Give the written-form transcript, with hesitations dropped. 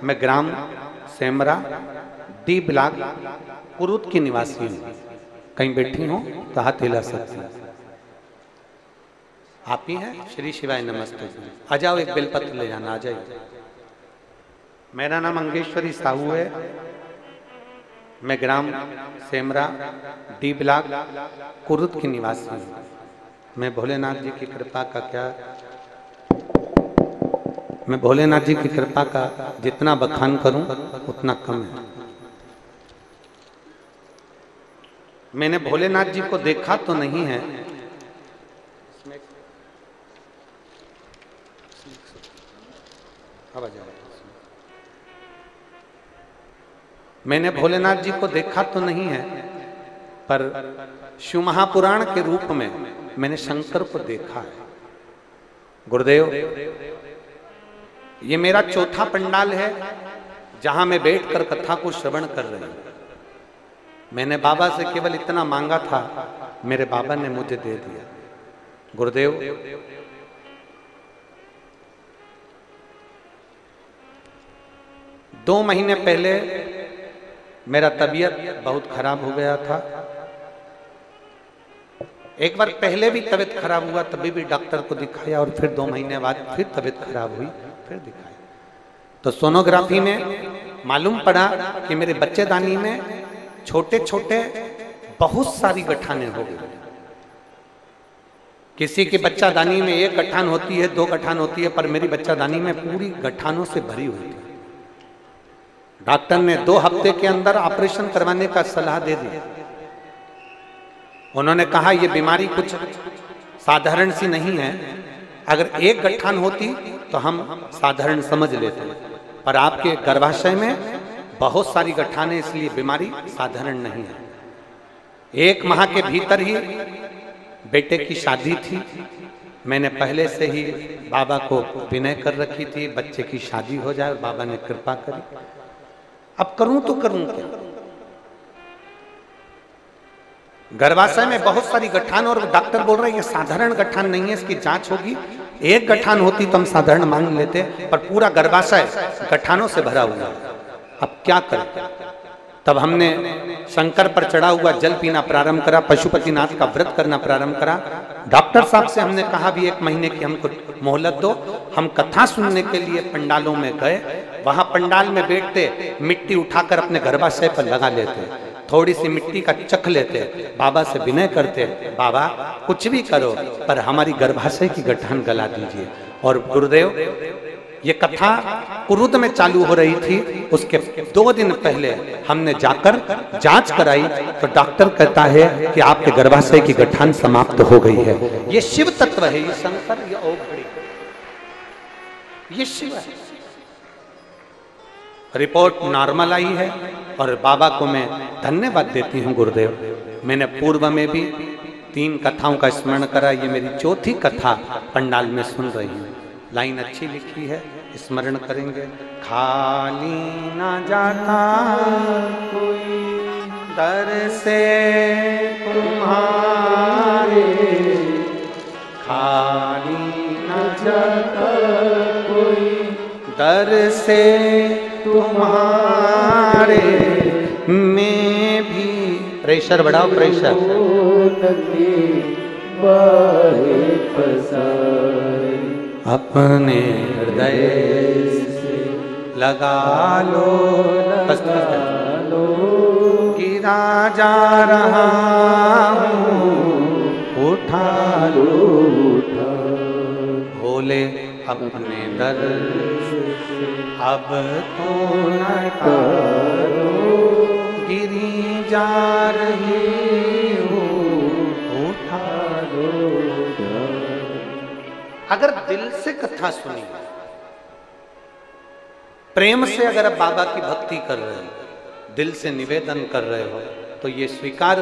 मैं ग्राम Semra D block Kurud की निवासी हूँ। कहीं बैठी हूँ तो हाथ हिला सकती हूँ। आप ही हैं? श्री शिवाय नमस्ते। आ जाओ, एक बेलपत्र ले जाना, आ जाइए। मेरा नाम अंगेश्वरी साहू है। मैं ग्राम सेमरा डी ब्लॉक कुरुद की निवासी हूँ। मैं भोलेनाथ जी की कृपा का जितना बखान करूं उतना कम है। मैंने भोलेनाथ जी को देखा तो नहीं है, मैंने भोलेनाथ जी को देखा तो नहीं है, पर शिव महापुराण के रूप में मैंने शंकर को देखा है। गुरुदेव, ये मेरा चौथा पंडाल है जहां मैं बैठकर कथा को श्रवण कर रही हूं। मैंने बाबा से केवल इतना मांगा था, मेरे बाबा ने मुझे दे दिया। गुरुदेव, दो महीने पहले मेरा तबीयत बहुत खराब हो गया था। एक बार पहले भी तबीयत खराब हुआ, तभी भी डॉक्टर को दिखाया, और फिर 2 महीने बाद फिर तबीयत खराब हुई, फिर दिखाया। तो सोनोग्राफी में मालूम पड़ा कि मेरे बच्चेदानी में छोटे छोटे बहुत सारी गठानें हो गई। किसी की बच्चादानी में 1 गठान होती है, 2 गठान होती है, पर मेरी बच्चादानी में पूरी गठानों से भरी हुई थी। डॉक्टर ने 2 हफ्ते के अंदर ऑपरेशन करवाने का सलाह दे दी। उन्होंने कहा ये बीमारी कुछ साधारण सी नहीं है, अगर 1 गठान होती तो हम साधारण समझ लेते, पर आपके गर्भाशय में बहुत सारी गठानें, इसलिए बीमारी साधारण नहीं है। 1 माह के भीतर ही बेटे की शादी थी। मैंने पहले से ही बाबा को विनय कर रखी थी, बच्चे की शादी हो जाए, बाबा ने कृपा करी। अब करूं तो करूं क्या? गर्भाशय में बहुत सारी गठान, और डॉक्टर बोल रहे हैं ये साधारण गठान नहीं है, इसकी जांच होगी। 1 गठान होती तो हम साधारण मान लेते, पर पूरा गर्भाशय गठानों से भरा हुआ। अब क्या करें? तब हमने शंकर पर चढ़ा हुआ जल पीना प्रारंभ करा, पशुपतिनाथ का व्रत करना प्रारंभ करा। डॉक्टर साहब से हमने कहा भी 1 महीने की हमको मोहलत दो। हम कथा सुनने के लिए पंडालों में गए। वहां पंडाल में बैठते, मिट्टी उठाकर अपने गर्भाशय पर लगा लेते, थोड़ी सी मिट्टी का चख लेते, बाबा से विनय करते, बाबा कुछ भी करो पर हमारी गर्भाशय की गठान गला दीजिए। और गुरुदेव, ये कथा कुरुद में चालू हो रही थी, उसके 2 दिन पहले हमने जाकर जांच कराई तो डॉक्टर कहता है कि आपके गर्भाशय की गठान समाप्त हो गई है। ये शिव तत्व है, ये शंकर, ये औघड़ी, ये शिव है। रिपोर्ट नॉर्मल आई है और बाबा को मैं धन्यवाद देती हूँ। गुरुदेव, मैंने पूर्व में भी 3 कथाओं का स्मरण करा, ये मेरी चौथी कथा पंडाल में सुन रही हूँ। लाइन अच्छी लिखी है, स्मरण करेंगे। खाली ना जाता कोई दर से तुम्हारे, खाली ना जाता कोई दर से तुम्हारे। मैं भी, प्रेशर बढ़ाओ, प्रेशर, अपने हृदय से लगा लो, गिरा जा रहा हूँ, उठा लो, भोले अपने दर से अब तो न करो, गिरी जा रही हूँ, उठा लो। अगर दिल से कथा सुनी, प्रेम से अगर आप बाबा की भक्ति कर रहे हो, दिल से निवेदन कर रहे हो, तो ये स्वीकार